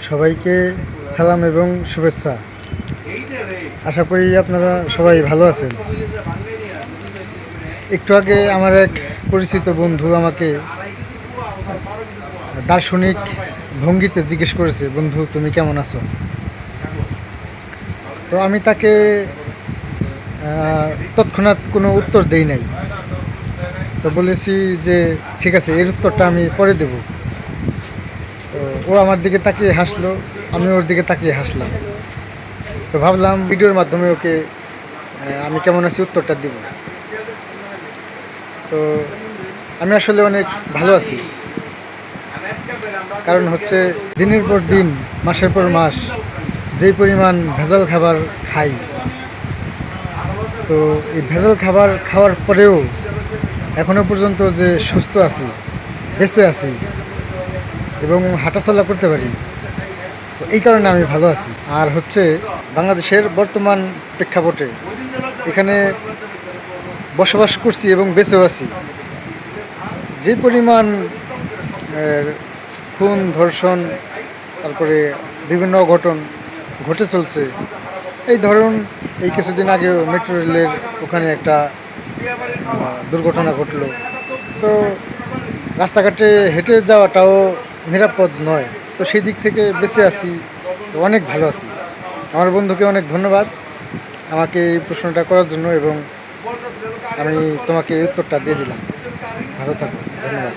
সবাইকে সালাম এবং শুভেচ্ছা। আশা করি আপনারা সবাই ভালো আছেন। একটু আগে আমার এক পরিচিত বন্ধু আমাকে দার্শনিক ভঙ্গিতে জিজ্ঞেস করেছে, বন্ধু তুমি কেমন আছো? তো আমি তাকে তৎক্ষণাৎ কোনো উত্তর দেই নাই। তো বলেছি যে ঠিক আছে, এর উত্তরটা আমি পরে দেব। তো ও আমার দিকে তাকিয়ে হাসলো, আমি ওর দিকে তাকিয়ে হাসলাম। তো ভাবলাম ভিডিওর মাধ্যমে ওকে আমি কেমন আছি উত্তরটা দিব। তো আমি আসলে অনেক ভালো আছি। কারণ হচ্ছে দিনের পর দিন, মাসের পর মাস যেই পরিমাণ ভেজাল খাবার খাই, তো এই ভেজাল খাবার খাওয়ার পরেও এখনও পর্যন্ত যে সুস্থ আছি, বেঁচে আছি এবং হাঁটাচলা করতে পারি, তো এই কারণে আমি ভালো আছি। আর হচ্ছে বাংলাদেশের বর্তমান প্রেক্ষাপটে এখানে বসবাস করছি এবং বেঁচেও আছি, যে পরিমাণ খুন, ধর্ষণ, তারপরে বিভিন্ন অঘটন ঘটে চলছে। এই ধরুন, এই কিছুদিন আগেও মেট্রো রেলের ওখানে একটা দুর্ঘটনা ঘটলো। তো রাস্তাঘাটে হেঁটে যাওয়াটাও নিরাপদ নয়। তো সেই দিক থেকে বেঁচে আছি, অনেক ভালো আছি। আমার বন্ধুকে অনেক ধন্যবাদ আমাকে এই প্রশ্নটা করার জন্য, এবং আমি তোমাকে এই উত্তরটা দিয়ে দিলাম। ভালো থাকো, ধন্যবাদ।